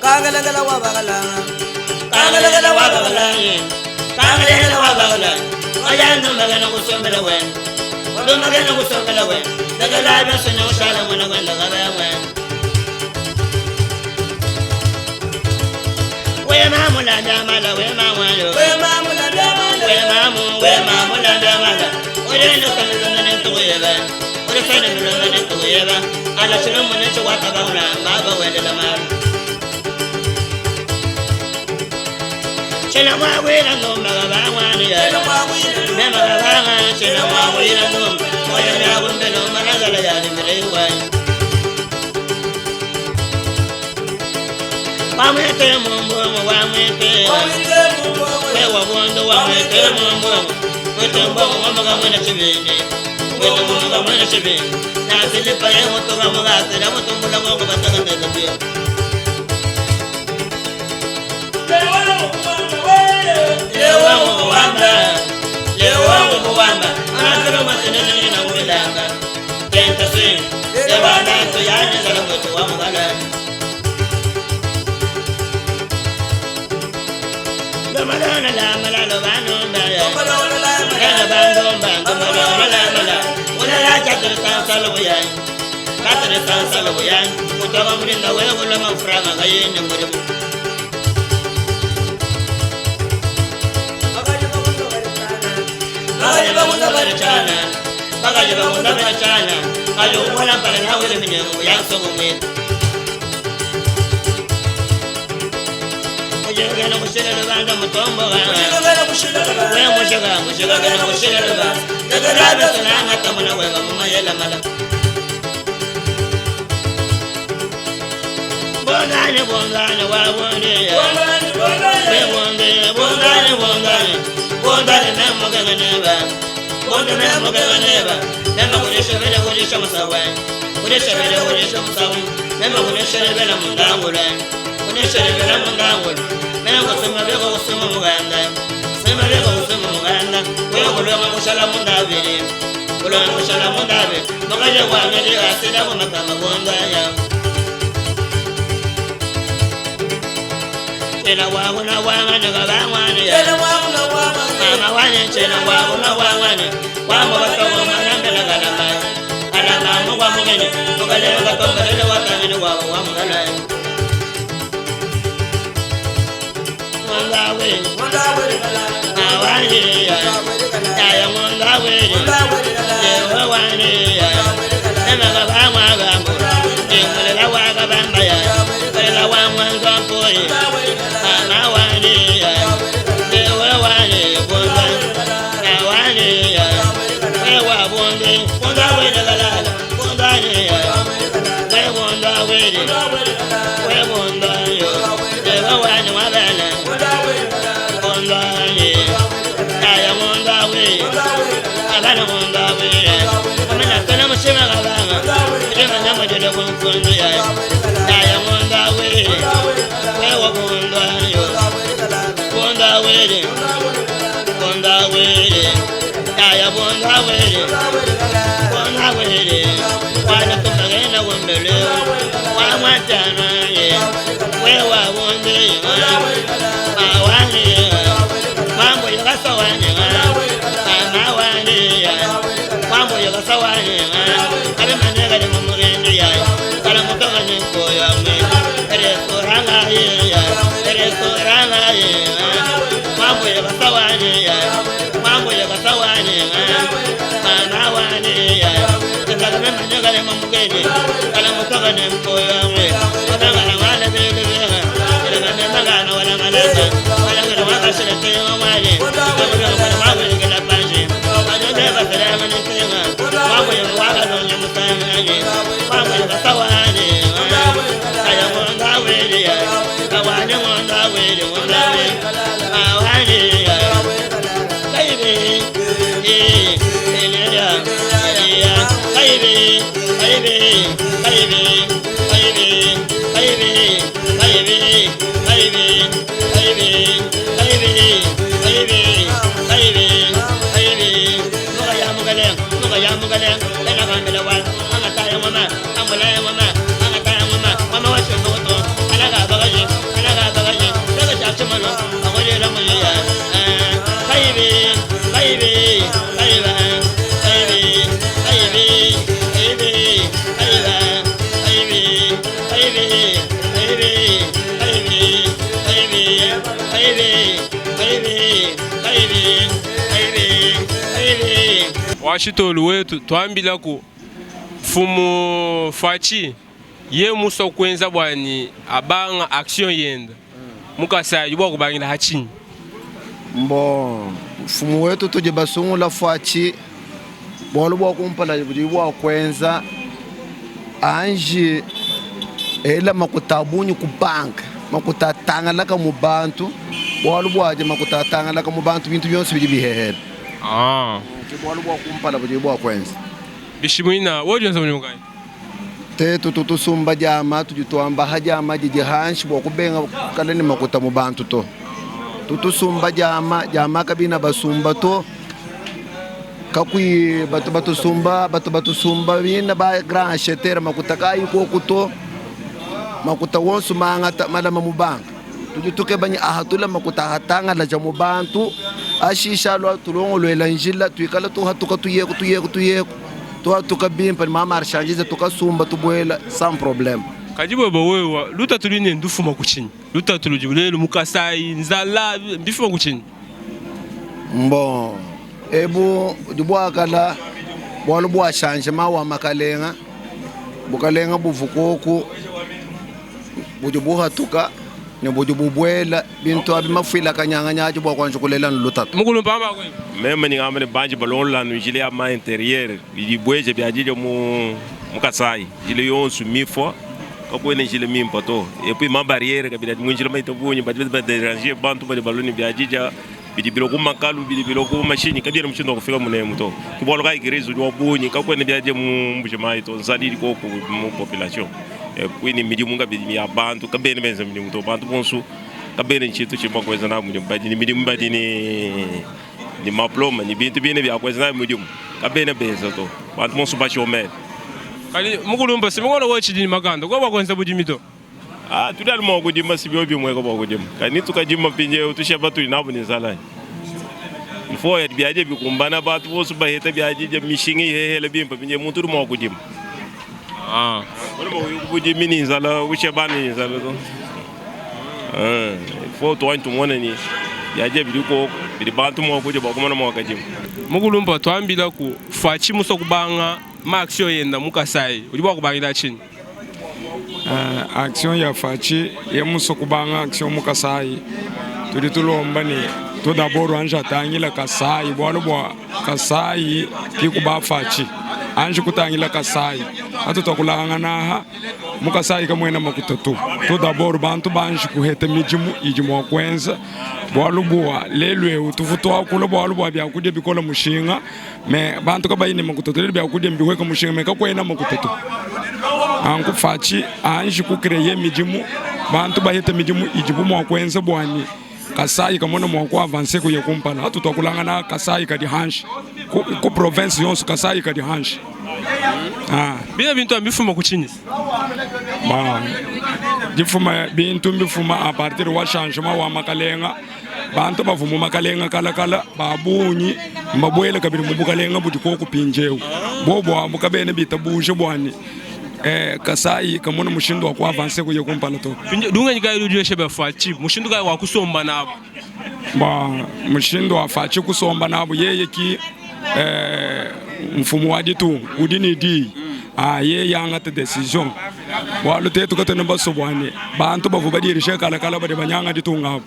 Kangalagala wa bagala. Kangalagala wa bagala. Kangalagala wa bagala. Ayan no magana ko sa balawen. Do magana ko sa balawen. Dagala ba sa nyo sala mo na wala gabawen. We mamula damala we mamalo. We mamula damala. We mamula damala. Ore no kamuna ne tuyeba. Ore fene no ne tuyeba. Ala sino mo ne chwata ba una baba wele la mar. Chena wa we na no magaba wani ya. Me magaba chena wa we na no. Oya na wumbe no managala ya ni mere wa. Wa me te mumbo wa me te. We wa wondo wa me te mumbo. We te mumbo wa magaba na chibini. We te mumbo wa na chibini. Na sile pa ye mo to ga mo ga te na mo to mo la mo ba ta ga te te. Lewa mo wamba. Ana ma te ne na mo danga. Tenta swing. Lewa na to ya ni za mo to wa mo ga. Malala la malala bano mbaya. Malala bando bando malala malala. Malala chatter tan saloyan. Chatter tan saloyan. Utawa mulinda wewe wala mafranga kayene murimu. Bagaje bagunda barchana. Bagaje bagunda barchana. Ayo wala para na wewe minyango yansogo mwe. Gana mushira lubanga mutombo gana mushira gana mushira lubanga daga rabe tunanga tamuna wega mumayela mala bondane wa wonde bondane nemo gana neba nemo kurisha masawa kurisha masawa nemo kurisha bela mundangula kurisha bela mundangula Mengo sema bego sema muganda wewe kulonga kushala mundabiri kulonga kushala mundabe makaje kwa ngeli asida kwa makama bonda ya tena wangu na wangane kabangwane ya mama wane tena wangu na wangane wamo batogo manambela kalamba alama mugwa mugene mugale batombele watangene wao wamugala Mondawe, awani ya, ya mondawe, ya wani ya, ema kabangwa gambo, emule la waga bamba ya, la wangwa nzapoi, ama wani ya, ya wani bonda, awani ya, ya bonde, bondawe de galala, bondane ya, ya bondawe de, ya bondawe, ya wani wabana. Mama, Washitolu wetu tuambila ku fumu fachi ye muso kwenza bwani abanga action yenda mukasa yibwa kubangila hachini mbo fumu wetu tuje basungula fachi bolo bwa kumpala yibwa kwenza anji ela makutabunyu ku bank makutatanga laka mu bantu bolo bwaje makutatanga laka mu bantu bintu byonse bili bihehera bolo bwa kumpala yibwa kwenza bishimwina wodiyanza munyungai tetu tutusumba jama tujitwamba hajama jijihanshi bwa kubenga kaleni makuta mu bantu to tutusumba jama kabina basumba to kakui batu sumba bina ba gran chetera makuta kai ko kuto makuta wonsu mangata malama mubanga tujituke banya ahatula makuta hatanga la jamu bantu ashisha lo tulongo lo elanjila tuikala to hatuka tuyeko to tukabimpa mama arshanjiza tukasumba tubwela sans problème kajibo bawewa luta tuline ndufuma kuchini luta tulujulelo mukasai nzala mbifuma kuchini bon ebu dibwakala bwalo bwa changement wa makalenga bukalenga buvukoku bujubuha tuka ne bujububwela bintu abimafila kanyanga nyaje bwa kwanje kulela lutatu mukulumba ba kwe même ni ngamane banji balonla no jile ya ma intérieur ili bweje byajije mu kasai ile yonsu mifo kakwene jile mimpa to et puis ma barrière kabila munjile ma itobunyi ba déranger bantu ba baloni byajija bidi biloko makalu bidi biloko machine kabira mchindo kufika munemu to kibolo ka igrezo do bunyi kakwene byaje mu mbujima ito nzali ko mu population et puis ni midi munga bidi ya bantu kabene benza midi muto bantu bonsu kabene nchitu chimba kweza na munyo badi ni midi mbadi ni maploma ni bintu bine bya kweza na munyo kabene benza to bantu bonsu ba chomel kali mukulumba simongo wachi ni maganda kwa kwenza bujimito tudali mo kudima sibyo bimwe ko bakudima kani tukajima pinje utushe batu inabo ni zalani ifo ya byaje bikumbana batu bosu baheta byaje mishingi hehele bimpa pinje muntu mo kudima wala mo kudima ni zala ushe bani zala to ifo to antu mona ni byaje biliko bibantu mo kudima bakomana mo kajima mukulumba twambila ku fachi muso kubanga maxio yenda mukasai ulibwa kubangila chini action ya fachi ye muso kubanga action mukasai tuli tulomba ni to d'abord anja tangila kasai bwalo bwa kasai kikuba fachi anje kutangila kasai atutokulanga naha mukasai kamwena makutatu to d'abord bantu banje kuheta mijimu ijimo kwenza bwalo bwa lelwe utufuto akula bwalo bwa byakudye bikola mushinga me bantu kabayine makutatu byakudye mbiweka mushinga me kakwena makutatu anku fachi anje kukreye mijimu bantu baheta mijimu ijibu mwa kwenza bwani kasai kamona mwa kwa avance ku yekumpana atutokulanga na kasai kadi hanshi ku province yonso kasai kadi hanshi bina bintu ambifuma kuchini ba difuma bintu mbifuma a partir wa changement wa makalenga bantu bavumu makalenga kala babunyi mbabwele kabiri mubukalenga budiko kupinjeu bobo amukabene bitabuje bwani kasai kamona mushindo wa avance ku yekumpana to dunga nyikai rudio shebe fachi mushindo kai wa kusomba nabo ba mushindo wa fachi kusomba nabo yeye ki mfumu wa ditu udini di ye yanga te decision walo te tukatene basobwane bantu bavu badirishe kala bade banyanga ditunga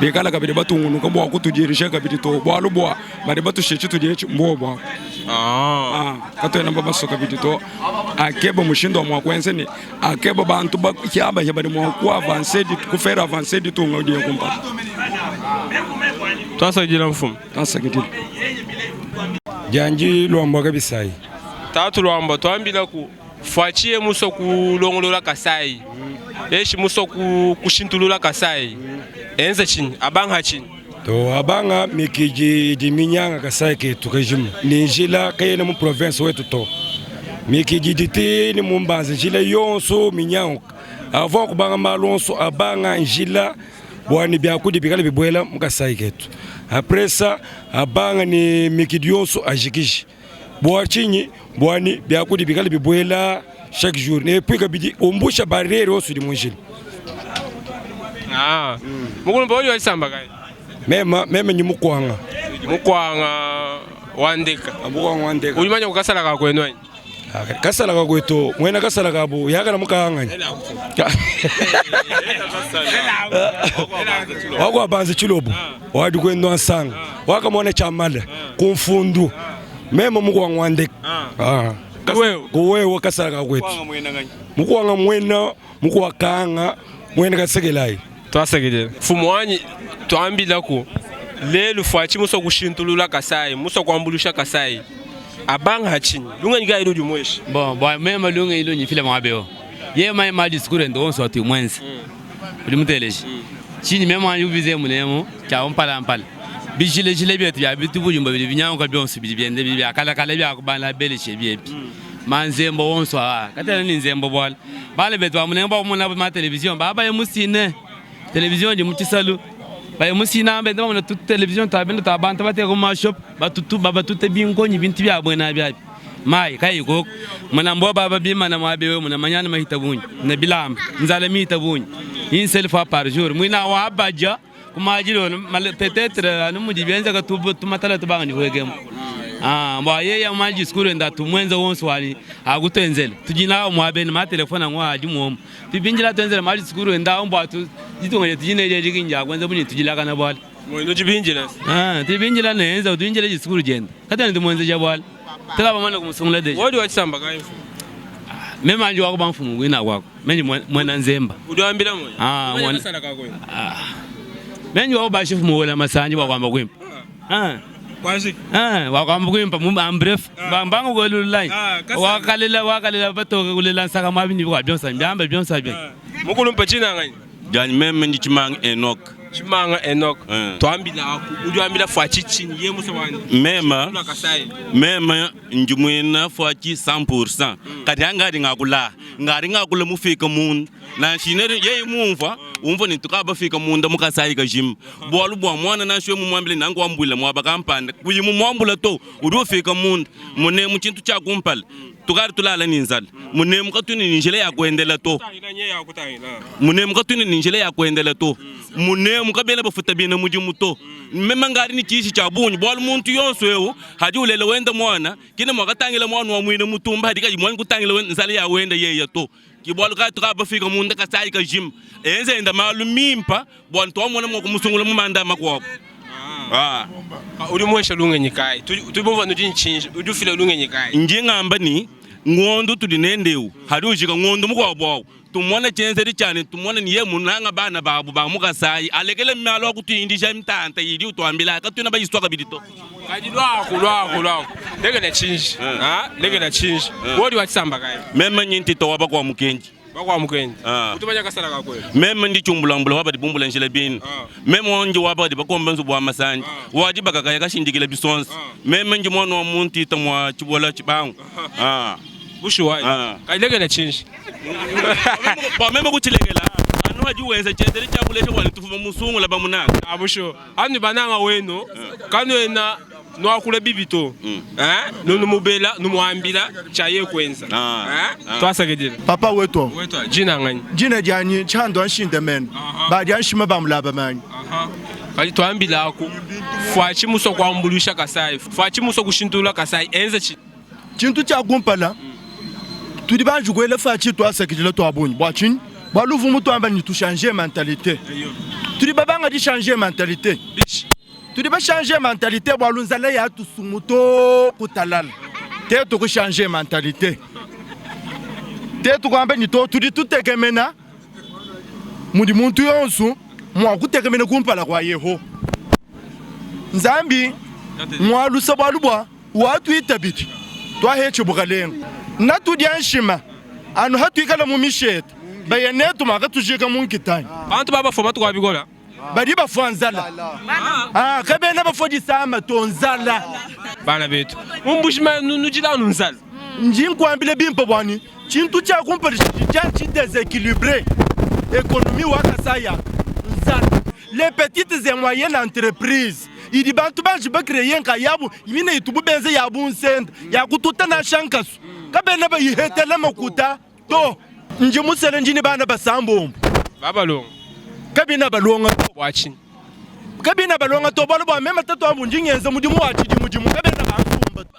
be kala kabide batungu ko bwa kutudirishe kabide to bwalo bwa bade batushechi tudiye mbobwa katene babaso kabide to akeba mushindo mwa kwenze ni akeba bantu bakyaba bade mwa ku avance dit ku faire avancer ditunga odiye kumpa tasa jira mfumu tasa kiti janji lomba kabisai tatu lomba twambila ku fachi muso kulongolola kasai eshi muso kushintulula kasai enza chini abanga chini to abanga mikiji diminyanga kasai ke tukajimu ni jila kayena mu province wetu to mikiji diti ni mumbanze jila yonso minyango avant kubanga malonso abanga njila bwani byakudi bikala bibwela mukasai ketu après ça abanga ni mikiji yonso ajikishi bwachinyi bwani byakudi bikala bibwela chaque jour ne puis kabidi ombusha barrière osu di monjili mukulumba oli walisamba kai meme nyimukwanga wandeka abuka wandeka ulimanya kukasala ka kwenu ani kasala ka kwetu mwena kasala ka bu yakana mukanganya wako banze chilobo wadi kwendo ansanga waka mwana chamala kumfundu mema muko wandeka kuwewe kasala ka kwetu muko wanga mwena muko wakanga mwena kasekelai twasekelele fumu wanyi twambila ko lelo fwachi muso kushintulula kasai muso kwambulusha kasai abanga hachini lunga nyiga ilo jumweshi bon mema lunga ilo nyifile mwabeo ye ma discours ndo onso atu mwenzi ulimuteleshi chini mema yubize mulemo cha mpala bijile bietu ya bitu bujumba binyanga ka bionso bibiende bibya kala bya kubana bele shebiepi manzembo onso katela ni nzembo bwala bale betu amunemba umuna ma television baba ye musine television je mutisalu ba musina be ndama na toute television ta bendo ta banta bate ko ma shop ba tutu baba tutte bingo ni binti bya bwana bya mai kai ko mana mbo baba bi mana ma be muna manyana ma hitabunyi na bilam nzala mi hitabunyi in selfa par jour muina wa baja kuma jilo peut-être anu mudi benza ka tubu tumatala tubanga ni wegem mbo ye ya ma discours nda tumwenza wonso wali agutenzele tujina mwa be ma telefona ngwa ajimwo tibinjira tenzele ma discours nda mbo atu jitunga tujine je jinja kwanza bunyi tujilaka na bwala mwe jibinjira tibinjira nenza tujinjira discours jenda kata ndi mwenza ja bwala tela bamana kumusungula deje wodi wachisamba kai mema nje wako bamfumu wina kwako menyi mwena nzemba udiambira mwe mwana sana ka kwenu menyi wako bashifu muwela masanje wakwamba kwimpa kwashi wakwamba kwimpa mumbref bambanga kwelulai wakalela batoka kulela saka mabini kwa byonsa mbyamba byonsa bya mukulumpa china ngani jani meme ndi chimanga Enoch twambila aku udiambira fwachi chini ye muso wani mema njumwena fwachi 100% kati ngari ngakula mufika mundu na shinere ye mumva umva ni tukaba fika munda mukasai ka jim bolu bwa mwana na shwe mumwambile nangu wambula mwaba kampanda kuyimu mwambula to udo fika munda mune muchintu cha kumpala tukari tulala ninzala mune mukatuni ninjele ya kuendela to mune mukabela bafuta bina mujimu to mema ngari ni chishi cha bunyi bolu muntu yonso ewo hadi ulele wenda mwana kina mwakatangila mwana wa mwine mutumba hadi kaji mwana kutangila nzala ya wenda ye ya to kibolu ka tukaba fika munda kasai ka jim enze enda malumimpa bwana to mwana moko musungula mumanda makwako uri mwesha lunga nyikai tubumva nujin change udufile lunga nyikai njingamba ni ngondo tudinendeu hadi ujika ngondo mukwabo tumwana chenzeri cyane tumwana niye munanga bana babu ba mukasai alekele mmalo kutindisha imtanta yidi utwambila katuna bayiswa kabidito kadi lwako lege na change wodi watsamba kai mema nyinti to waba kwa mukenji utumanya kasala ka kwenu meme ndi chumbulambula waba dibumbula njela bini meme onje waba dibakomba nzu bwa masanje wadi bakakaya kashindikile bisonsi meme nje mwana wa muntu itamwa chibola chibangu bushu wai kailege na change ba meme kuchilegela anu haji wenza chendere chambuleshe wali tufuva musungu laba munanga abushu anu bananga wenu kanu ena no akule bibito nunu mubela numwambila chaye kwenza twasagedile papa weto jina ngani jina jani chando anshinde men ba jani shima bamulaba mani kali twambila ako fwachi muso kwambulusha kasai fwachi muso kushintula kasai enza chintu cha kumpala tudi banjugwele fachi twasagedile twabunyi bwachini baluvu mutu amba ni tu changer mentalité tudi babanga di changer mentalité tu dois changer mentalité balunzala ya tusumuto kutalala te to ko changer mentalité te to kwamba ni to tudi tutekemena mudi muntu yonsu mwa kutekemena kumpala kwa yeho nzambi mwa lusabalubwa watu itabiti to heche bugalenga na tudi anshima anu hatu ikala mu mishete bayenetu makatujika munkitani bantu baba format kwa bigola badi bafo nzala kabena bafo disama to nzala bana betu umbushima nujila nzala njinkwambile bimpo bwani chintu cha kumpalisha chi déséquilibré économie wakasaya nzala les petites et moyennes entreprises idi bantu banji bakreyen ka yabu imina itubu benze yabu nsenda yakututa na shankasu kabena ba yihetela makuta to njimusele njini bana basambombo baba longo kabina balonga watching kabina balonga to balo ba mema tato abunjinyenza mudimu wachi mudimu kabena ba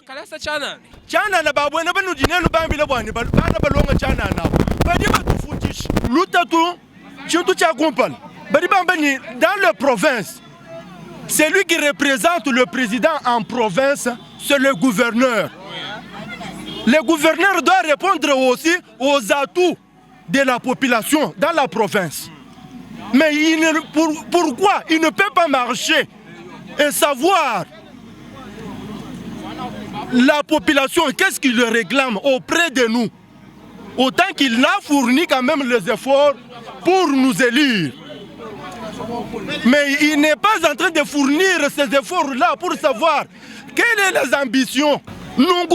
kalasa chana chana na babwena banu dinenu bambile bwani bana balonga chana na badi batufutisha lutatu chintu cha kumpala badi bambani dans les provinces. C'est lui qui représente le président en province, c'est le gouverneur. Le gouverneur doit répondre aussi aux atouts de la population dans la province. Mais pourquoi il ne peut pas marcher et savoir la population, qu'est-ce qu'il réclame auprès de nous? Autant qu'il a fourni quand même les efforts pour nous élire. Mais il n'est pas en train de fournir ces efforts-là pour savoir quelles sont les ambitions. Nous,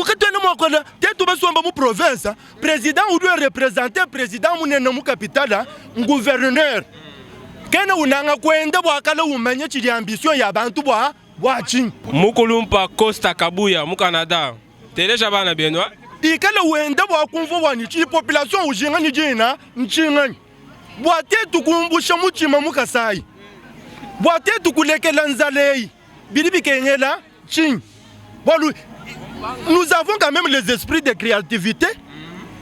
province, président ou doit représenter président ou capitale, gouverneur. Mukulumpa Costa Kabuya mu Canada. Teleja bana benwa. Ikala wenda bwa kumva wani chi population ujinga ni jina nchinga. Bwate tukumbusha muchima mukasai. Bwate tukulekela nzalei. Bilibi kenyela ching. Nous avons quand même les esprits de créativité.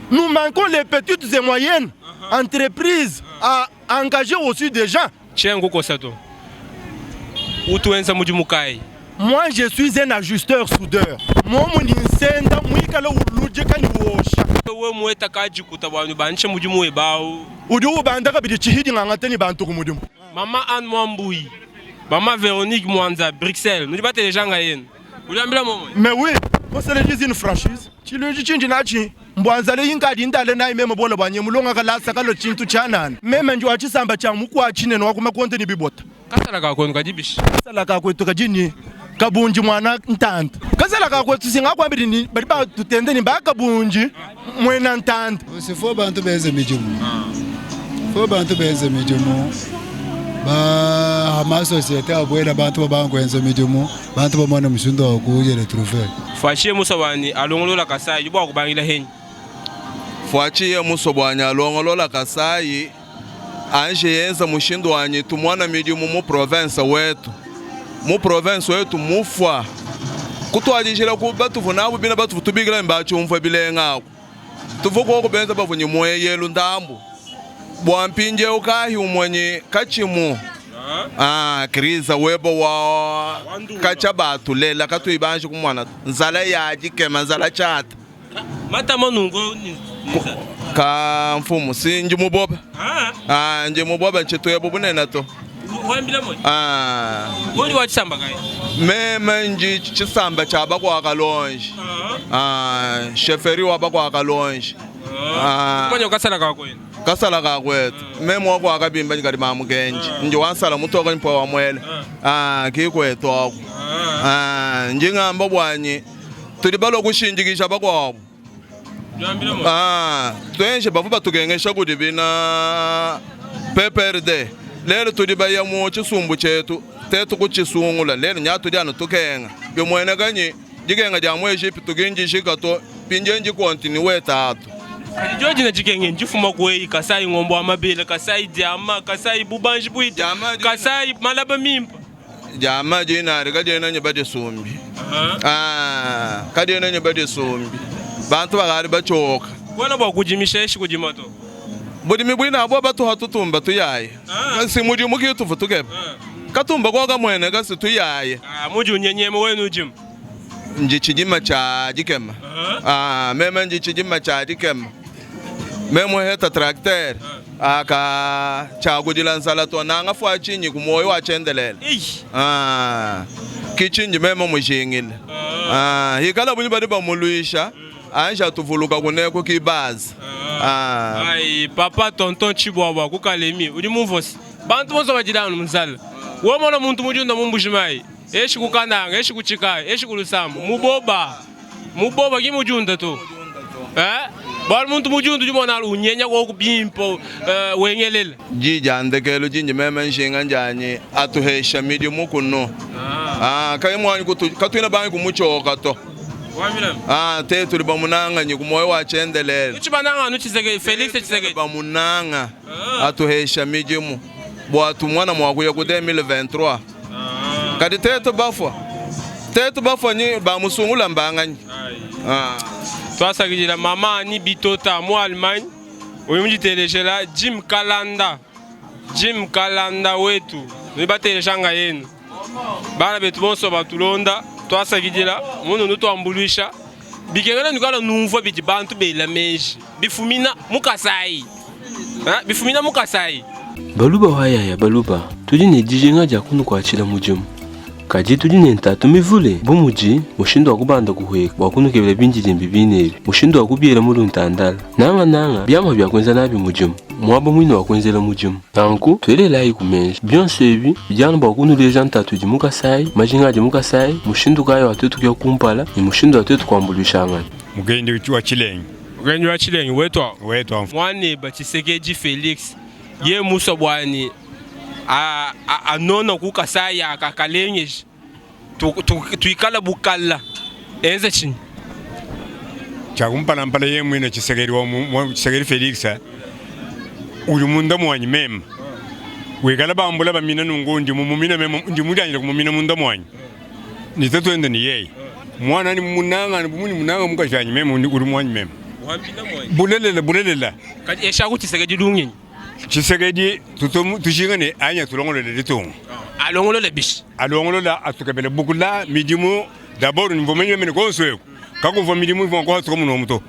Nous manquons les petites et moyennes entreprises à engager aussi des gens. Moi, je suis un ajusteur soudeur. Moi, Maman Anne Mwamboui, Maman Véronique Mwanza, Bruxelles. Nous disons les gens gagnent. Mais oui, c'est une franchise. Tu le dis, tu dis, Mwanzale yinka dindale na imeme bola banye mulonga kala sakalo chintu chanana. Meme njo achisamba cha mukwa chine no akuma konte ni bibota. Kasala ka kwenu kajibishi. Kasala ka kwetu kajini kabunji mwana ntanda. Kasala ka kwetu singa kwabiri ni bari ba tutende ni ba kabunji mwena ntanda. Sifo bantu beze mijumu. Fo bantu beze mijumu. Ba hama societe abwela bantu babangwenza mijumu. Bantu bamwana mshundo okuje retrouver. Fashie musawani alongolola kasai yubo akubangila henyi. Fwachiye musobwanya alongolola kasai anje yenza mushindo wanyi tumwana midimu mu province wetu mufwa kutwajishira ku batuvu nabo bina batuvu tubigila mbacho umva bilenga tuvuko ko benza bavunyi moye yelu ndambu bwampinje ukahi umwenye kachimu kriza webo wa kachabatu lela katuyibanje kumwana nzala yaji kema nzala chata mata manungo ni ka mfumu sinji muboba nje muboba ncheto yabo bunena to wambila mo ngoli wachisamba kai meme nji chisamba chaba kwa kalonje cheferi waba kwa kalonje kwenye kasala ka kwenu kasala ka kwetu meme wako akabimba ngari mamugenje nje wansala mutoka mpo wa mwele kikwetu ako njingamba bwanyi tulibalo kushinjikisha bakwabo twenje bavuba tugengesha kuti bina PPRD lelo tulibaya mu chisumbu chetu tetu kuchisungula lelo nyatu dyano tukenga byomwene kanye jikenga dyamweje pitugenji shikato pinjenji continue tatu George na jikenge njifuma kwei kasai ngombo amabele kasai diama kasai bubanji buiti kasai malaba mimpa jama jina rikajena nyebade sumbi kadena nyebade sumbi bantu bagari bachoka bona bakujimisha eshi kujimato budi mibwina abo batu hatutumba tuyaye kasi mudi mugi tufu tukeba katumba kwa kamwene kasi tuyaye mudi unyenyeme wenu jim njichijima cha jikema meme njichijima cha jikema memo heta tractor aka cha kujila nsala to nanga fwa chinyi kumoyo wa chendelela kichinji memo mujingile hikala bunyi badi bamuluisha anja tuvuluka kuneko kibazi ai papa tonton chibwabwa kukalemi uli mumvosi bantu bonso bajilana muzala womona muntu mujunda mumbujimai eshi kukananga eshi kuchikaye eshi kulusambu muboba kimujunda to bal muntu mujundu jumona unyenya ko kubimpo wengelela jija ndekelo jinje meme nshinga njanye atuhesha midimu kuno kaye mwanyi katwina bangi kumuchoka to te tuli bamunanga nyi kumoyo wa chendelela uchibananga nuchizege Felix chizege bamunanga atuhesha midimu bwatu mwana mwakuya ku 2023 kadi teto bafwa nyi bamusungula mbanganyi twasakidila mama ni bitota mu Allemagne oyo mujitelejela Jim Kalanda wetu ni batelejanga yenu bana betu bonso batulonda twasakidila mundu twambulisha bikengana nikala numva biti bantu bela meji bifumina mukasai baluba wayaya baluba tudi ne dijinga ja kunu kwachila mujimu kaji tudi ne ntatu mivule bumuji mushindo wakubanda kuhweka wakunu kebele binjili mbibinebi mushindo wakubiela mulu ntandala nanga byama byakwenza nabi mujimu mwaba mwino wakwenzela mujimu nanku twelela ikumenja byonse ebi bijana bakunu leja ntatu di mukasai majinga di mukasai mushindo kayo watetu kya kumpala ni mushindo watetu kwambulishanga mugende wa Chilengi wetwa mwane Tshisekedi Felix ye muso bwani anona kukasai akakalenyeji tuikala bukala enze chini chakumpala mpala ye mwino Tshisekedi Felix uli munda mwanyi mema wekala bambula bamina nungundi mumina mema ndi mudanyira kumumina munda mwanyi nitatuenda ni yeye mwana ni munanga mukashanyi mema uli mwanyi mema bulelela kati eshaku Tshisekedi lunyenyi Tshisekedi tushingane anya tulongolele litungu alongolola atukabele bukula midimu d'abord nivomenye mene konsweko kakuva midimu vonko hatuko muno muto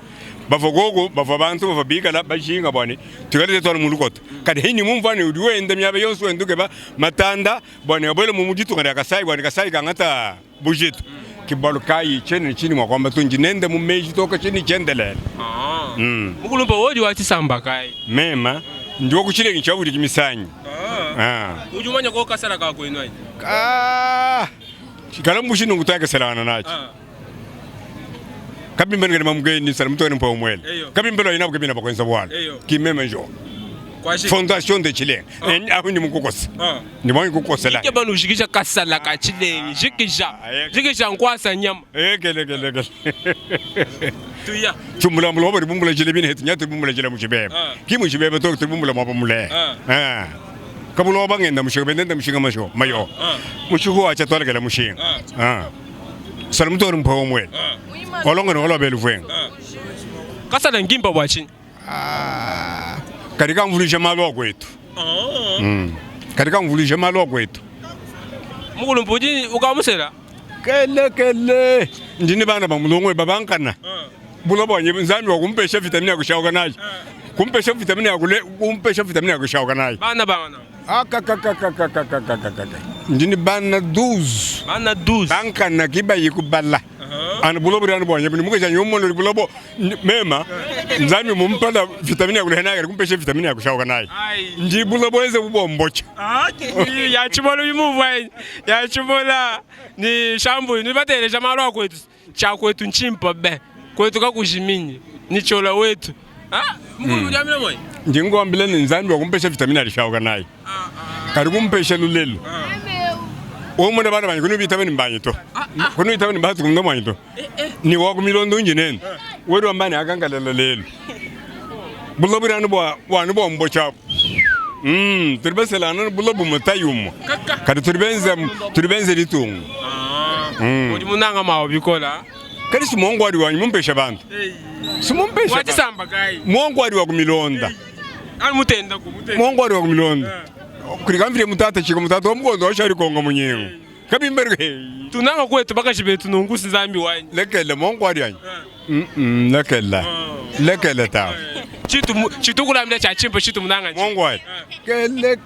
bafogogo bafabantu bafabikala bashinga bwane tukalete twala mulukota kadi hini mumvane udiwenda myabe yonso enduke ba matanda bwane abole mumujitu ngari akasai bwane kasai kangata bujitu kibalo kai chene chini mwa kwamba tunjinende mumeji toka chini chendele mukulumba wodi watisamba kai mema ndio kuchile nchauri kimisanyi ujumanya ko kasala ka kwenu ai chikala mbushino ngutaka salana nachi kabimbe ngene mamugeni sala mutone mpa omwele kabimbe lo ina bukabina bakwenza bwana kimeme njo fondation de Chile aho ndi mukokosa ndi mwanyi kokosela ke banu jikisha kasala ka Chile jikisha nkwasa nyama gele tuya tumula mulo bari bumbula Chile bine hetu nyatu bumbula Chile mushibebe kimu shibebe to bumbula mapa mule kabulo bangenda mushibebe ndenda mushinga masho mayo mushuko acha twalekela mushinga sala mutone mpa omwele olonga no lobelu fwenga kasala ngimba bwachi katika mvulisha malo kwetu katika mvulisha malo kwetu mukulumpuji ukamusela kele ndini bana bamulongwe babankana bulobo nzambi wakumpesha vitamini ya kushauka nayo kumpesha vitamini ya kushauka nayo bana ndini bana 12 bankana kiba yikubala ana bulobo rana bonye bini mukaja nyomono bulobo mema nzami mumpala vitamini ya kulehana kumpesha vitamini ya kushauka nayo ndi bulobo eze bubombocha ya chibolo yimuvwa ya chibola ni shambu ni batele jamalo kwetu cha kwetu nchimpa be kwetu kakujimini ni chola wetu mukulu jamile moyo ndingoambile nzambi wakumpesha vitamini ya kushauka nayo kari kumpesha lulelo omwana bana banye kuno vitamini mbanyito kuno vitamini mbatu kumno mwanyito ni wako milondo njinene wedu ambani akangalela lelo bulobirani bwani bombocha turibesela nana bulobu mutayumo kadi turibenze litungu odi munanga mawo bikola kadi simongwadi wanyu mumpesha bantu simumpesha watisamba kai mongwadi wa kumilonda ali mutenda mongwadi wa kumilonda kurikamvire mutata chiko mutata omugondo washari kongo munyengo kabimberge tunanga kwetu bakashibetu nungusi zambi wanyu lekele mongwadi yanyu lekele ta chitu kulamile cha chimpo chitu munanga mongwadi kele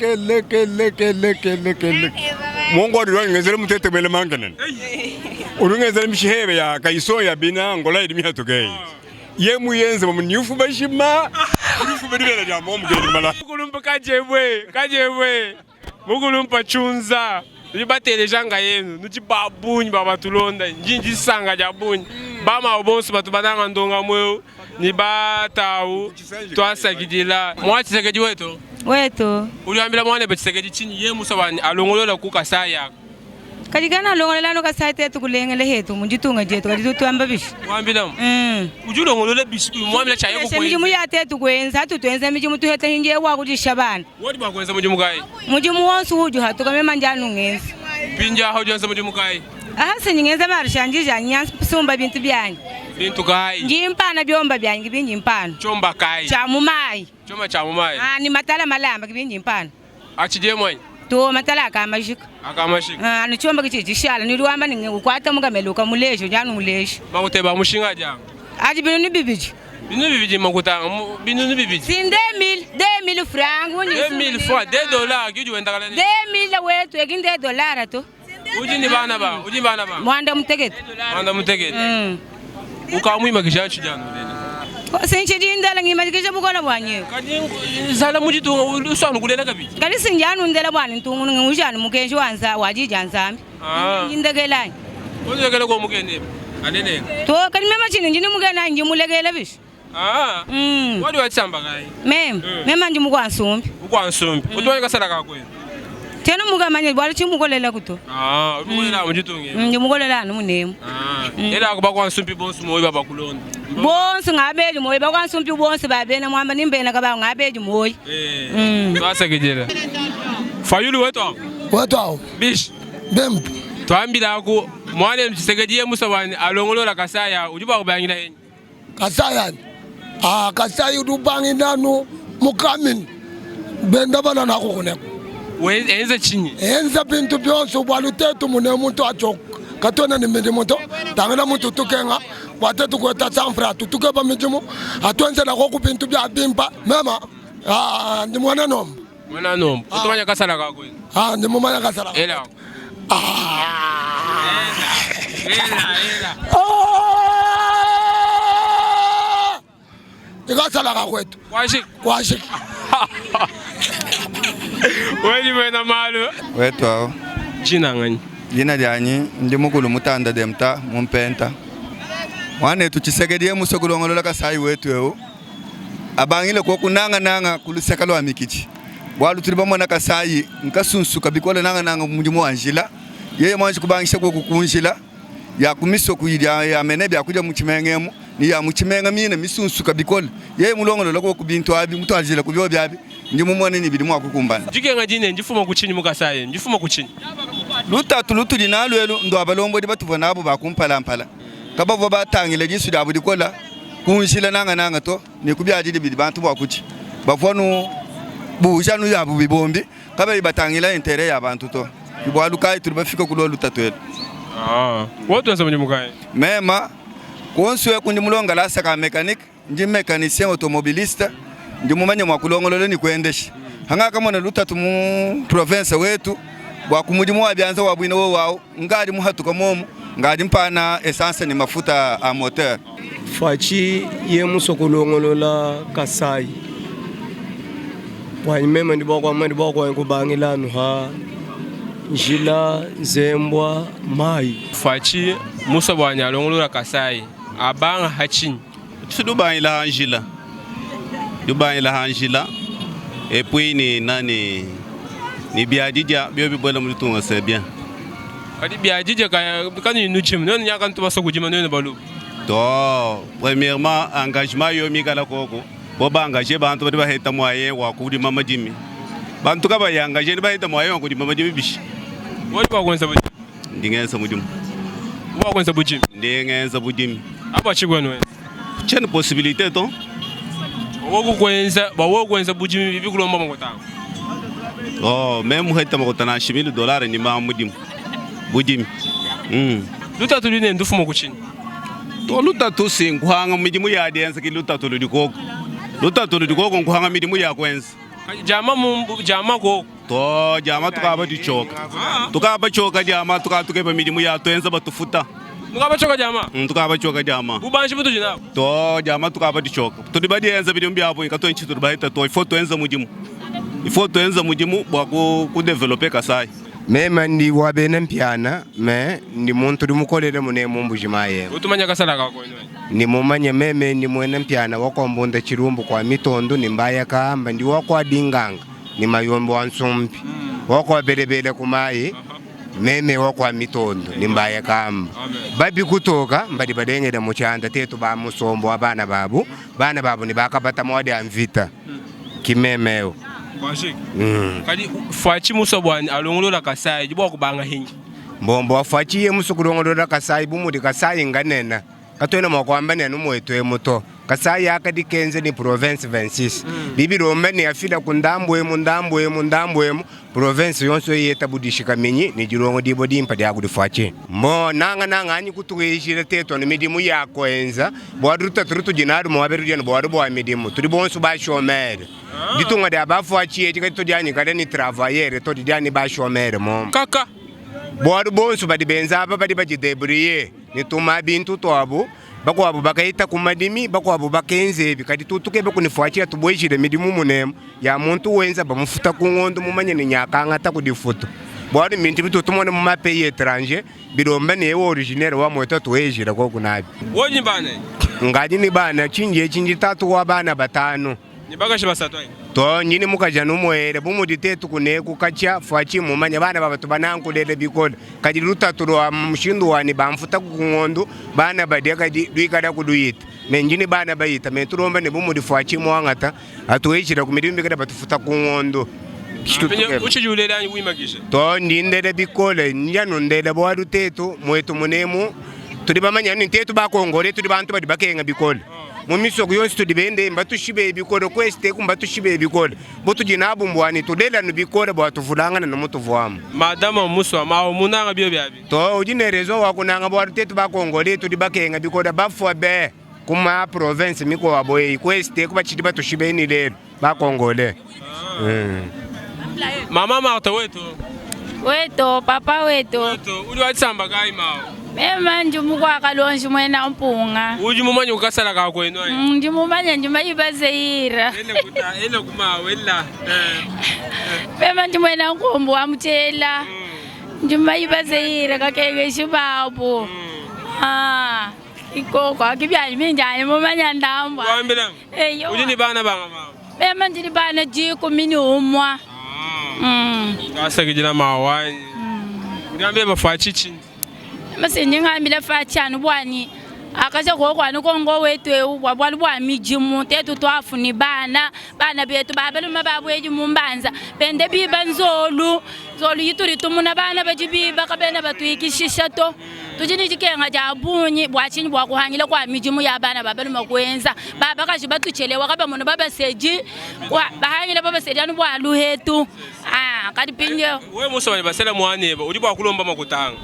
mongwadi wanyu ngezele mutete bele mangenen urungezele mishihebe ya kaiso ya bina ngola idimi hatugei yemu yenze munyufu bashima urufu bedibela ya momugeli mala mukulumpa kajebwe mukulumpa chunza libatele janga yenu nuti babunyi babatulonda njinji sanga jabunyi bama obonso batu bananga ndonga mweo ni batawu twasakidila mwa Tshisekedi wetu uliambila mwane Tshisekedi chini yemu sabani alongolola kukasaya kadikana longolela no kasate tukulengele hetu munjitunga jetu kadi tutwamba bishi wambila ujulo ngolole bishi mwamila chaye ko kwenza mujimu yate tukwenza tutwenza mijimu tuheta hinje wa kujisha bana wodi bakwenza mujimu kai mujimu wonsu uju hatukamema njanu ngenzi pinja hojanza mujimu kai Ahasi nyingeza marishanjija nyansumba bintu byanyu. Bintu kai. Njimpana byomba byanyu kibinyi impana. Chomba kai. Cha mumai. Chomba cha mumai. Ni matala malamba kibinyi impana. Achije mwenye. To matala akamashika. Akamashika. Ni chomba kichitishala niliwamba ningukwata mukameluka mulesho janu mulesho. Makuteba mushinga jangu. Aji binu ni bibiji. Binu bibiji makutanga binu ni bibiji. Sin 2000 francs. 2000 francs, $2 kiju wenda kala ni. 2000 wetu egin $2 to. Uji ni bana ba, uji bana ba. Mwanda mutegete. Mwanda mutegete. Ukamwima kishachu jana ndene. Senche dindala ngimakisha bukola bwanye. Kadi zala mujitu usanu kulela kabi. Kadi sinjanu ndela bwani ntungu ngujana mukenshi wanza wajija nzambi. Indegelani. Undegele ko mukende. Anene. To kadi mema chini njini mugena nji mulegele bishi. Wadi watsamba kai. Mema nji mukwansumbi. Ukwansumbi. Utwale kasala kakwe. Tena mugamanye bwali chimukolela kuto. Umukolela mujitungi. Nji mukolela numunemu. Ela kuba kwansumbi bonsu moyo baba kulonda. Bonsu ngabeji moyo bakwansumbi bonsu babena mwamba nimbena kaba ngabeji moyo. Basa kejela. Fayulu weto. Weto. Bish. Bem. Twambira ko mwane msegediye musabani alongolola kasaya ujuba kubangira henyi. Kasaya. Kasaya udubangira no mukamin. Benda bana nako kuneko. Enza chinyi. Enza bintu byonso bwalutetu mune muntu achok. Katona ni mende moto. Tangana muntu tukenga. Watetu kweta sanfra tutuke ba mijumu. Atwenze na koku bintu bya bimpa. Mema. Ndi mwana nom. Mwana nom. Utumanya kasala kako. Ndi mwana kasala. Ela. Ikasala kakwetu. Kwashik. Wewe mwena malu. Wetu. Jina ngani? Jina lyanyi ndi mukulu mutanda demta mumpenta. Mwane tuchisegediye musokulongolola kasai wetu ewo. Abangile ko kunanga nanga kulusekalo amikichi. Bwalu tuli bamona kasai nkasunsu kabikola nanga mujimo anjila. Yeye manje kubangisha ko kukunjila. Ya kumiso kuyidya ya menebya kuja muchimengemu ni ya muchimenga mine misunsu kabikola. Yeye mulongolola ko kubintu abi mutu anjila kubyo byabi. Ndi mumone ni bidimu akukumbana. Jikenga jine njifuma kuchinyi mukasaye njifuma kuchinyi. Lutu dinalwelo ndo abalombo di batuva nabo bakumpala mpala. Kabavo batangile jisu da budi kola kunshila nanga to ni kubyaji di bantu bakuchi. Bafonu bujanu ya bubibombi kabe batangila intere ya bantu to. Ibwalu kai tuli bafika kulo lutatwelo. Watu wasamunye mukai. Mema konsuwe kundi mulonga la saka mechanic, ndi mechanicien automobiliste. Ndi mumanye mwakulongolole ni kuendesha. Hanga kama na lutatu mu province wetu bwa kumudimu wa byanza wa bwino wao ngadi muhatuka momu ngadi mpana essence ni mafuta a moteur. Fachi ye musokulongolola kasai. Wa mema ndi boko kubangilanu ha njila zembwa mai. Fachi musobanya longolola kasai abanga hachin. Tudubangila njila. Dubangila njila. Et puis ni biadija bio bibola mutunga c'est bien. Kadi biadija kani nuchim non nyaka ntuba sokujima non balu. To premièrement engagement yo mi kala koko. Bo ba engager bantu ba heta moyen wa kudi mama jimi. Bantu ka ba engager ba heta moyen wa kudi mama jimi bishi. Wodi ba kwenza bujim. Ndingenza mujim. Ba kwenza bujim. Ndingenza bujim. Aba chigwano. Chene possibilité to. Bawo kwenza bujimi bibi kulomba mangota. Même heta makotana $10,000 ni ma mudim. Bujimi. Luta tuline ndufumo kuchini. To luta tu singuhanga midimu ya denza ki luta tu ludikoko. Luta tu ludikoko nguhanga midimu ya kwenza. Jama ko. To jama tukaba dichoka. Tukaba choka jama tukaba midimu ya twenza batufuta. Tukaba choka jama. Tukaba choka jama. Ubanshi butu jina. To jama tukaba dichoka. Tudibadi enza bidimu byabo ikato nchi tudibahita to ifo twenza mudimu. Ifo twenza mudimu bwa ku developer kasai. Mema ndi wabene mpiana me ndi muntu mukolele mune mumbujima ye. Utumanya kasala kako ino. Ni mumanye meme ndi mwene mpiana wakombonda chirumbu kwa mitondo ni mbaya kaamba ndi wako adinganga ni mayombo wansumpi. Wako belebele kumayi meme wako mitondo ni mbaya kaamba. Babi kutoka mbadi badengeda muchanda tetu ba musombo abana babu. Bana babu ni bakapata mwadi amvita. Kimemeo. Kadi fachi musobwani alongolola kasai jibo kubanga hingi mbombo wafachi ye musukulongolola Kasai bumudi Kasai nganena katwena mwakwamba nenu mwetwe muto Kasai akadikenze ni province 26 bibi rombe ni afida kundambwemu province yonso yeta budishika minyi ni jirongo dibo dimpa dia kudifachi mbo nanga anyi kutuishire teto ni midimu yako enza bwaduta turutu jinadu mwaberu jana bwadu bwa midimu turibonsu ba shomere ditunga de abafachi etika to jani kada ni travailler to jani ba shomere mom kaka bwadu bonsu badi benza aba badi baji debrier ni tuma bintu to abu bako abu bakaita kumadimi bako abu bakenze bikadi tutukebe kunifuachira tuboishire midimu munemu ya muntu wenza bamufuta kungondo mumanye ni nyakanga ta kudifuta bwadi minti bitu tumone mu mapeyi étranger birombe ne originaire wa moto tuwejira ko kunabi wonyi bana ngadi ni bana chinji tatu wa bana batano ni baka shibasatwa to nyini mukajana umwere bumuditetu kuneku kacha fachi mumanya bana babatu banankulele bikola kadi rutatu wa mshindu wani bamfuta kungondo bana badeka duikada kuduyita menjini bana bayita menturomba ne bumudi fachi mwangata atuwejira kumidimbi kada batufuta kungondo uchijulele anyi wimagisha to ndindele bikola nyanu ndele bwadu tetu mwetu munemu tuli bamanya ni tetu bakongole tuli bantu badi bakenga bikola mumisoko yonse tudibende mbatushibe bikola kweste kumbatushibe bikola botu jinabu mbwani tudela no bikola bwatuvulanga na mutuvuamu madama muswa mawo munanga byo byabi to ujine rezo wakunanga bwadu tetu bakongole tuli bakenga bikola bafwa be kuma province miko waboyi kweste kubachidi batushibe ni lelo bakongole mama Martha weto papa weto uli watsamba kai mawo mema njumukwa kalonji mwena mpunga ujumumanya ukasala ka kwenu ayi njumumanya njuma ibazeira ele kuma wela mema njumwena nkombo amutela njuma ibazeira kakeke shibabu ikoko akibya iminjani mumanya ndamba wambela eyo ujini bana banga mawo mema njili bana jiko mini umwa Kasa kijina mawani Ngambe bafachi chini Masenye ngambile fachanu bwani akaja kokwana kongo wetu bwali bwa mijimu tetu twafuni bana betu babeluma babweji mumbanza pende biba nzolu yituri tumuna bana bajibiba kabena batwikishisha to tujini jikenga jabunyi bwachinyi bwakuhangila kwa mijimu ya bana babeluma kwenza baba kaji batuchelewa kaba muno baba seji bahangila baba sedianu bwa luhetu kadi pinje we muso bali basela mwaneba uli bwa kulomba makutanga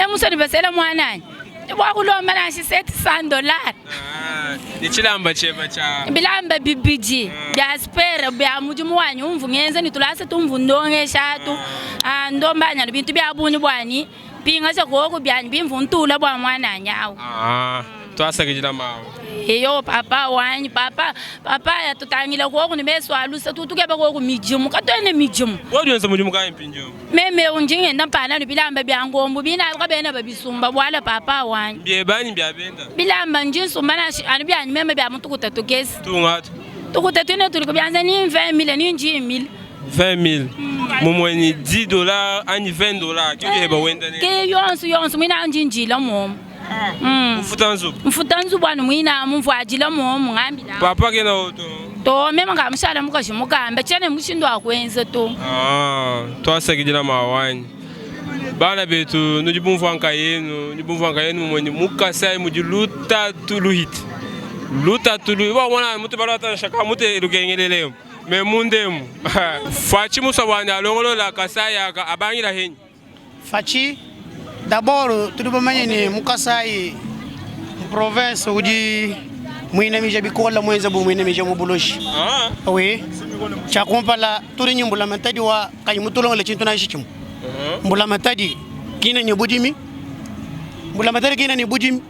muso ni basela mwanani bwakulomba na $700 nichilamba chema cha bilamba bibiji bya spare bya mujimu wanyu umvungenze nitulase tumvundonge shatu ndombanya bintu bya bunyi bwani pinga cha koko bya bimvuntula bwa mwana nyawo twasa kijina mawo eyo papa wanyi papa ya tutangila koko ni meswalusa tutukeba koko mijimu katwene mijimu wadiyenza mujimu ka impinjo meme unjingenda mpana ni bilamba bya ngombo bina kabena babisumba bwala papa wanyi byebani byabenda bilamba njisumba na ani bya meme bya mutukuta tukesi tungatu tukuta tune tuli kubyanza ni 20,000 ni 10,000 20,000 mumweni $10 ani $20 kiyeba wenda ne ke yonsu mwina njinjila momo mfutanzu bwana mwina mumvajila momo ngambila papa kena oto to mema ngamshala mukashimukamba chene mushindo akwenze to twasa kijina mawani bana betu nujibumvanka yenu mwenye mukasai mujiluta tuluhit luta tulu wa wana mutu balata shaka mutu rugengelele me mundemu fachi musabani alongolo la kasai aka abangira henyi fachi d'abord tudubamanye ni mukasai province uji mwina mija bikola mwenza bu mwina mija mubuloshi oui cha kompala turi nyimbula matadi wa kayimutulongo le chintu na shichimu mbula matadi kina nyebudimi mbula matadi kina ni budimi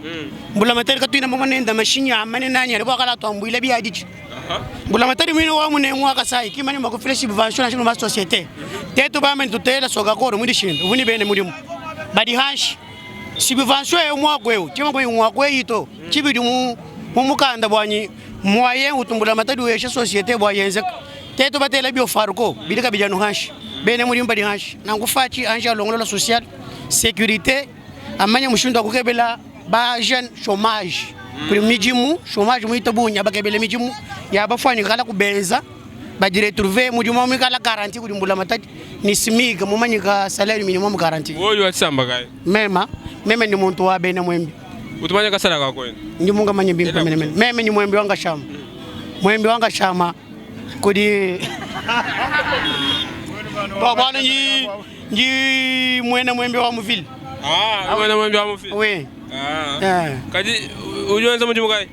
mbula matadi katuna mama nenda mashinya amane nanya ri bakala to ambula bi adiji mbula matadi mwina wa mune mwa kasai kimani makufresh subvention na ma societe tetu ba men tutela soga koro muri shindu vuni bene muri badi hash subvention e mwa kweu chima kwa mwa kweito chibidi mu mukanda bwanyi mwaye utumbula matadi we societe bwayenze tetu batela bio faruko bidika bijanu hash bene muri mbadi hash nangufachi anja longolo social sécurité amanya mushindo akukebela ba jeune chômage kuri mijimu chômage muitabunya bakebele mijimu ya bafani kala kubenza Badi retrouver mujuma mikala garantie kujumbula matati ni simika mumanyika salaire minimum garantie. Woyo watsamba kai. Mema ni muntu wa bene mwembi. Utumanya kasala kako kwenu. Ndi munga manye bimpa meme ni mwembi wanga shama. Mwembi wanga shama kudi Bwana nji mwembi wa muvili. Mwembi wa muvili. Oui. Kadi ujuanza mujimu kai.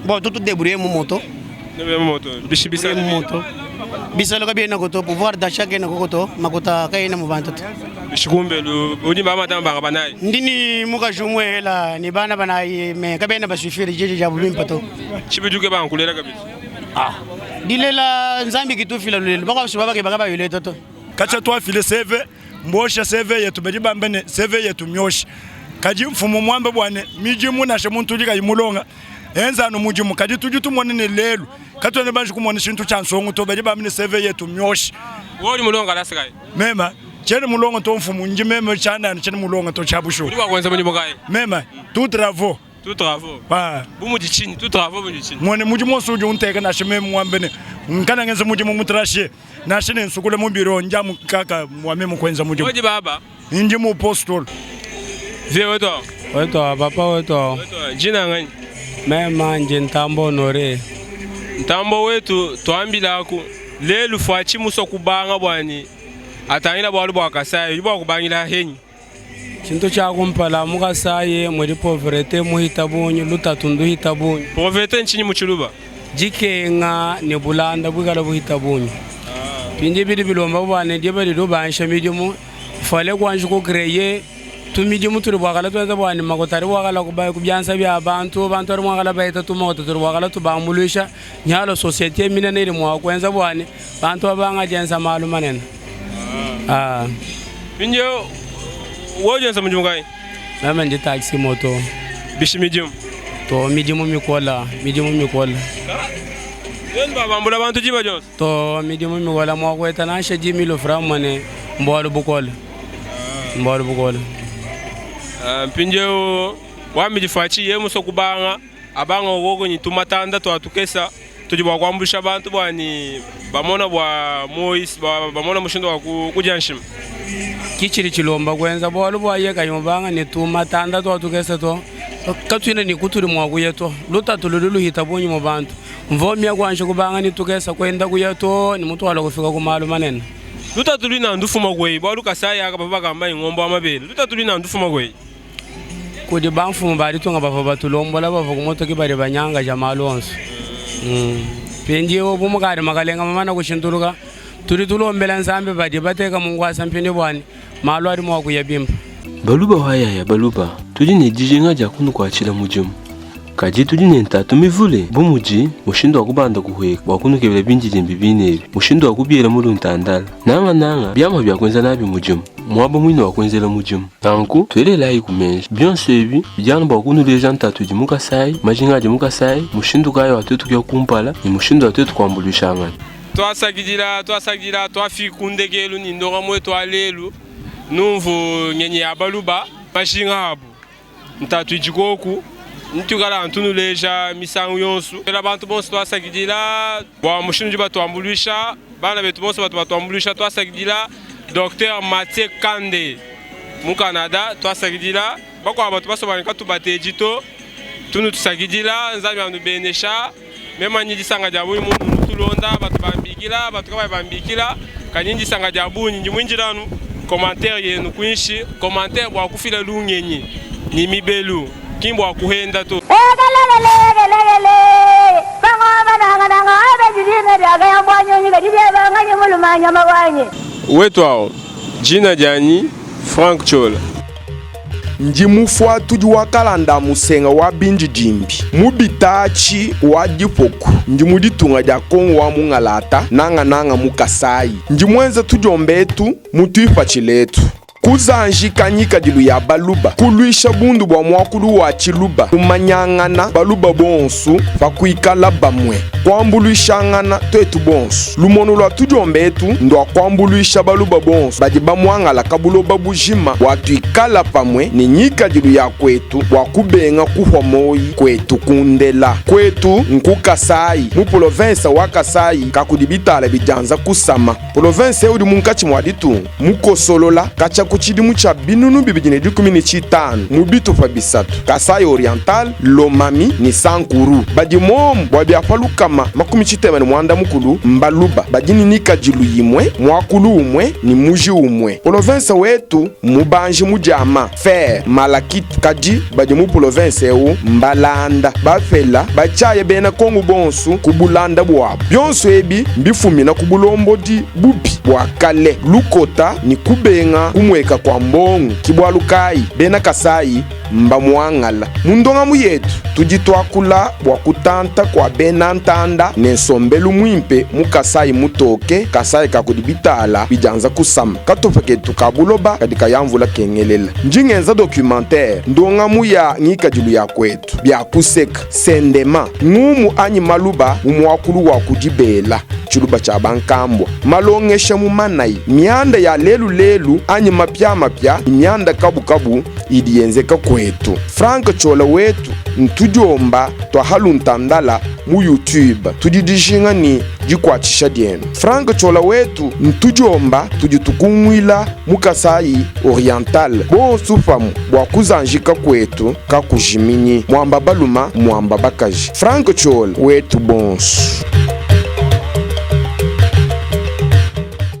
Bon tutu débrouiller mu moto. Moto. Bishibisa moto. Bisalo ka biena koto pouvoir d'achat ke na koto makota kayena mu bantu. Shikumbe udi mama tamba banai. Ndini muka jumwe la ni bana banai me ka biena basufiri jeje jabu bimpato. Chibiduke ba nkulera kabisa. Dilela nzambi kitufila lulelo baka shibaba ke baka yule toto. Kacha twa file save mbosha save yetu bediba mbene save yetu myoshi. Kaji mfumo mwambe bwane mijimu na shemuntu lika imulonga. Enza no mujimu kadi tujutu monene lelo katone banji kumona shintu chansongo to bediba mbene save yetu myoshi. Woli mulonga laskai. Mema chene mulonga to mfumo nji meme chana chene mulonga to chabusho. Uli wakwenza mujimu kai. Mema tout travaux. Tout travaux. Ba. Bumu dichini tout travaux bumu dichini. Mwone mujimu suju unteka na sheme mwambene. Nkana ngenza mujimu mutrashe. Na shine nsukule mubiro njamu kaka mwame kwenza mujimu. Oji baba. Nji mu postol. Vie weto. Weto papa weto. Jina ngani? Mema nje Ntambo Nore. Ntambo wetu twambila ku lelu fachi muso kubanga bwani. Atangila bwalu bwa Kasai, yibwa kubangila henyi. Chintu cha kumpala mukasaye muri poverete muhitabunyu lutatundu hitabunyu. Poverete nchini muchuluba. Jikenga ne bulanda bwigala buhitabunyu. Pindi bidi bilomba bwane diba dido bansha mijumu fale kwanje ko kreye tumijumu turi bwagala twenza bwane makotari bwagala kubaye kubyansa bya abantu ari mwagala bayita tumoto turi bwagala tubamulisha nyalo society mina neri mwa kwenza bwane bantu abanga jensa malu manena. Pinjo wojensa mujumu kai. Mama ndi taxi moto. Bishi mijumu. To mijumu mikola. Yen baba mbula bantu jiba Jones. To mijumu mikola mwa kweta na shaji milo framane mbwalu bukola. Pinjo wami jifachi yemu sokubanga abanga ogogo nyitumatanda to atukesa tujiba kwambusha bantu bwani bamona bwa Moise bamona mushindo wa kujanshim. Kichiri chilomba kwenza bwalu bwa yeka yombanga nitumatanda to atukesa to katwina ni kuturi mwa kuyeto lutatululu hitabonyi mu bantu mvomya kwanje kubanga nitukesa kwenda kuyeto ni mutu wala kufika kumalu manene lutatulina ndufuma kwe bwalu Kasai aka baba kamba ingombo amabele lutatulina ndufuma kwe kudi bamfumu bari tunga bava batulombola bava kumoto kibari banyanga jamalu onso pendi obumugari makalenga mamana kushintuluka turi tulombela nzambe badi bateka mungwasa mpindi bwani malu ari mwa kuyabimba baluba wayaya baluba tudi ne dijinga ja kunu kwachila mujimu kaji tudi ne ntatu mivule bumuji mushindo wakubanda kuhweka wakunu kebele binjije mbibinebi mushindo wakubiela mulu ntandala nanga byama byakwenza nabi mujimu mwaba mwino wakwenzela mujimu nanku twele kumenja byonse ebi bijana bakunu leja ntatu di Mukasai majinga di Mukasai mushindo kayo watetu kya kumpala ni mushindo watetu kwambulisha ngani twasagira twafikundegelu ni ndonga mwe twalelu numvu nyenye ya baluba bashinga abu ntatu ijikoku ntukala antunu leja misangu yonsu era bantu bonse twasagidila bwa mushinji batwambulisha bana betu bonse batwambulisha twasagidila Dr Mathieu Kande mu Canada twasagidila bako abatu basobaneka tubatejito tunu tusagidila nzambi andu benesha mema nyiji sanga jabu mu tulonda batubambikila batukaba bambikila kanyinji sanga jabu nyinji mwinjiranu commentaire yenu kuishi commentaire bwa kufila lunyenyi ni mibelu kimbo akuhenda to wetwao jina jani Frank Chola ndi mufwa tudi wakalanda musenga wa binji jimbi mubitachi wa dipoku ndi muditunga dia kongo wa mungalata nanga Mukasai ndi mwenza tudi ombetu mutu ifachiletu kuzanjika nyika dilu ya baluba kuluisha bundu bwa mwakulu wa chiluba kumanyangana baluba bonsu bakuikala bamwe kwambuluishangana twetu bonsu lumono lwa tudiombetu ndo kwambuluisha baluba bonsu badi bamwangala kabuloba bujima watuikala pamwe ni nyika dilu ya kwetu wakubenga kuhwamoyi kwetu kundela kwetu nkukasai mu province wa Kasai kakudibitala bijanza kusama province udi munkachi mwaditu mukosolola kacha kuchidi mucha binunu bibijine 15 mubitu fa bisatu Kasai Oriental Lomami ni Sankuru badi mom bwabia falukama makumi chitemene mwanda mukulu mbaluba badini nika jilu yimwe mwakulu umwe ni muji umwe province wetu mubanji mujama fer malakit kaji badi mu province eu mbalanda bafela bachaye bena kongu bonsu kubulanda bwabo byonso ebi mbifumina kubulombo di bubi bwakale lukota ni kubenga kumweka kwa mbongu kibwalukai bena Kasai mba mwangala mundonga muyetu tuditwakula bwakutanta kwa bena ntanda nensombelu mwimpe mukasai mutoke Kasai kakudibitala bijanza kusama katofeketu kabuloba kadika yamvula kengelela njingenza documentaire ndonga muya ngika julu ya kwetu bya kuseka sendema ngumu anyi maluba umwakulu wa kujibela chuluba cha bankambwa malongesha mumanai mianda ya lelu anyi mapya mianda kabu idienzeka kwetu Frank Chola wetu ntujomba twahaluntandala mu YouTube tudidishinga ni jikwachisha dienu Frank Chola wetu ntujomba tujitukumwila mu Kasai Oriental bonsufamu bwakuzanjika kwetu kakujiminyi mwamba baluma mwamba bakaji Frank Chola wetu bonsu